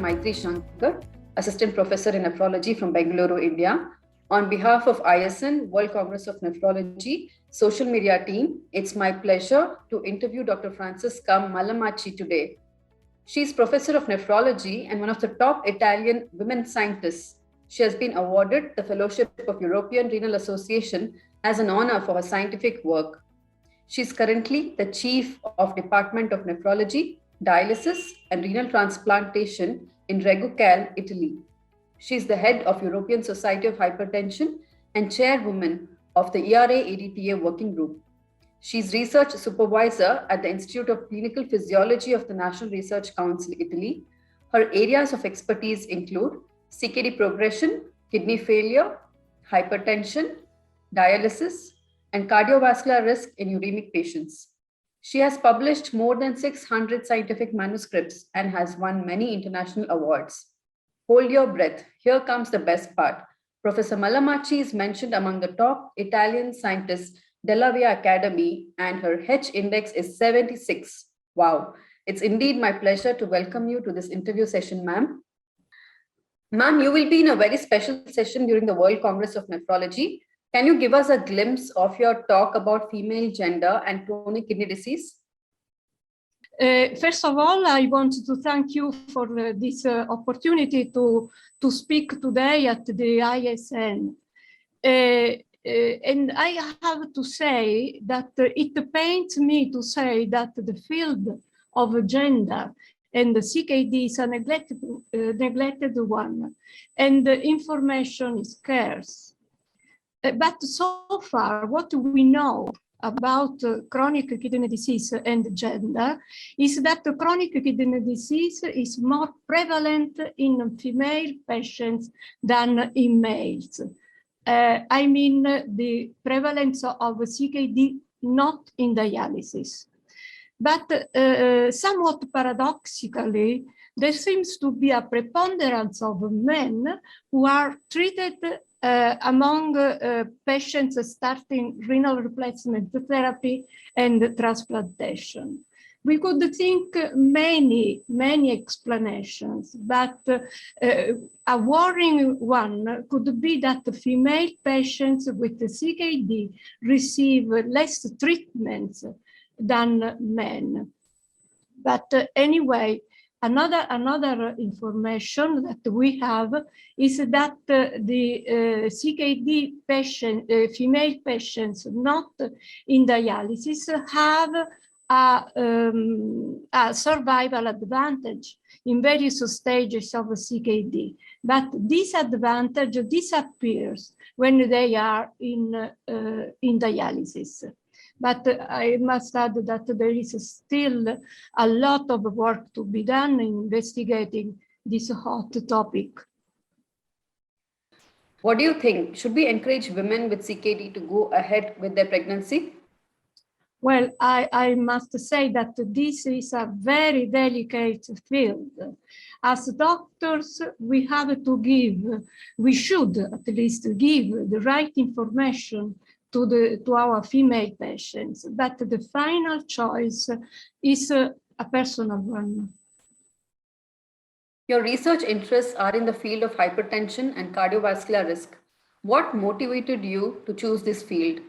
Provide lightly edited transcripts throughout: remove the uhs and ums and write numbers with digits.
Maitri Shankar, Assistant Professor in Nephrology from Bengaluru, India. On behalf of ISN, World Congress of Nephrology, social media team, it's my pleasure to interview Dr. Francesca Mallamaci today. She is Professor of Nephrology and one of the top Italian women scientists. She has been awarded the Fellowship of European Renal Association as an honor for her scientific work. She is currently the Chief of Department of Nephrology, Dialysis and Renal Transplantation in Reggio Calabria, Italy. She is the head of European Society of Hypertension and chairwoman of the ERA-ADTA working group. She is research supervisor at the Institute of Clinical Physiology of the National Research Council, Italy. Her areas of expertise include CKD progression, kidney failure, hypertension, dialysis, and cardiovascular risk in uremic patients. She has published more than 600 scientific manuscripts and has won many international awards. Hold your breath. Here comes the best part. Professor Mallamaci is mentioned among the top Italian scientists della Via Academy, and her H index is 76. Wow. It's indeed my pleasure to welcome you to this interview session, ma'am. Ma'am, you will be in a very special session during the World Congress of Nephrology. Can you give us a glimpse of your talk about female gender and chronic kidney disease? First of all, I want to thank you for this opportunity to speak today at the ISN. And I have to say that it pains me to say that the field of gender and the CKD is a neglected one, and the information is scarce. But so far, what we know about chronic kidney disease and gender is that chronic kidney disease is more prevalent in female patients than in males. I mean the prevalence of CKD not in dialysis. But somewhat paradoxically, there seems to be a preponderance of men who are treated among patients starting renal replacement therapy and transplantation. We could think many explanations, but a worrying one could be that female patients with CKD receive less treatments than men. But anyway, another information that we have is that the CKD patient, female patients not in dialysis have a survival advantage in various stages of CKD, but this advantage disappears when they are in dialysis. But I must add that there is still a lot of work to be done in investigating this hot topic. What do you think? Should we encourage women with CKD to go ahead with their pregnancy? Well, I must say that this is a very delicate field. As doctors, we should at least give the right information to our female patients, but the final choice is a personal one. Your research interests are in the field of hypertension and cardiovascular risk. What motivated you to choose this field?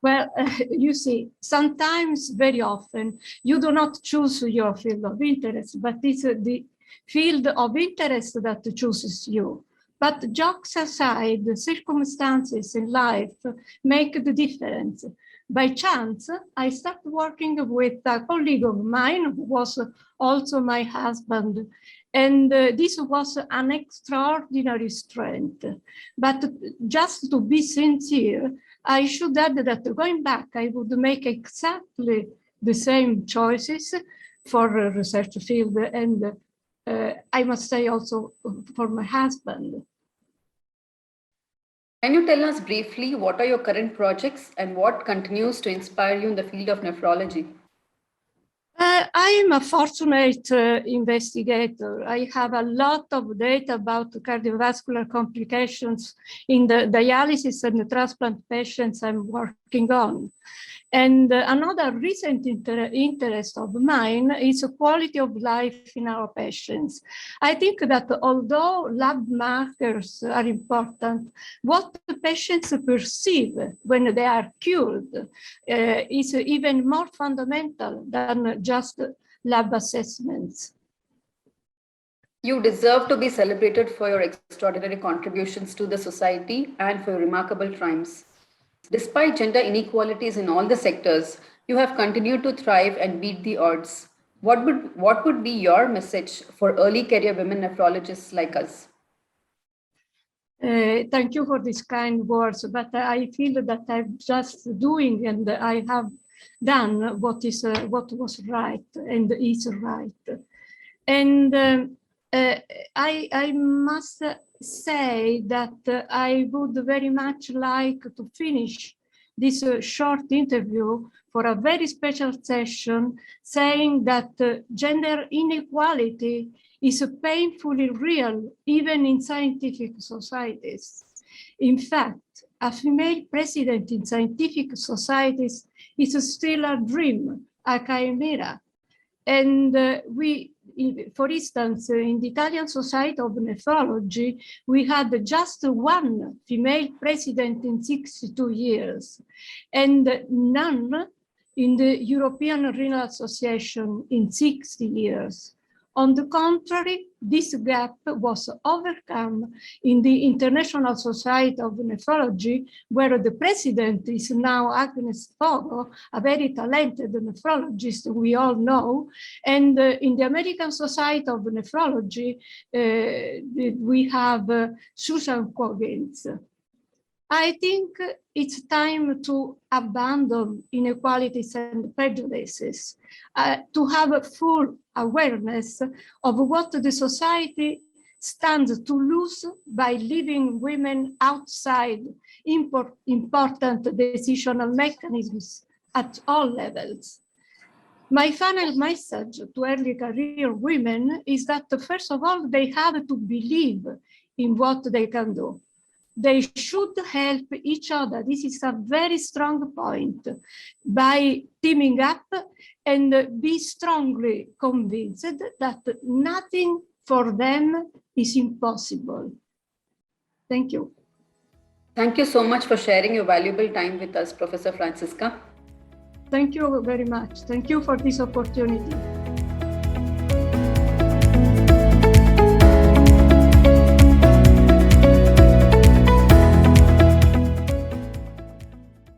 Well, you see, sometimes, very often, you do not choose your field of interest, but it's the field of interest that chooses you. But jokes aside, the circumstances in life make the difference. By chance, I started working with a colleague of mine who was also my husband. And this was an extraordinary strength. But just to be sincere, I should add that going back, I would make exactly the same choices for a research field and I must say also for my husband. Can you tell us briefly what are your current projects and what continues to inspire you in the field of nephrology? I am a fortunate investigator. I have a lot of data about cardiovascular complications in the dialysis and the transplant patients I'm working on. And another recent interest of mine is the quality of life in our patients. I think that although lab markers are important, what the patients perceive when they are cured is even more fundamental than just lab assessments. You deserve to be celebrated for your extraordinary contributions to the society and for your remarkable triumphs. Despite gender inequalities in all the sectors, you have continued to thrive and beat the odds. What would be your message for early career women nephrologists like us? Thank you for these kind words, but I feel that I'm just doing and I have done what was right and is right. And I must say that I would very much like to finish this short interview for a very special session saying that gender inequality is painfully real even in scientific societies. In fact, a female president in scientific societies is still a dream, a chimera. And for instance, in the Italian Society of Nephrology, we had just one female president in 62 years, and none in the European Renal Association in 60 years. On the contrary, this gap was overcome in the International Society of Nephrology, where the president is now Agnes Fogo, a very talented nephrologist we all know. And in the American Society of Nephrology, we have Susan Coggins. I think it's time to abandon inequalities and prejudices, to have a full awareness of what the society stands to lose by leaving women outside important decisional mechanisms at all levels. My final message to early career women is that, first of all, they have to believe in what they can do. They should help each other. This is a very strong point, by teaming up and be strongly convinced that nothing for them is impossible. Thank you. Thank you so much for sharing your valuable time with us, Professor Francesca. Thank you very much. Thank you for this opportunity.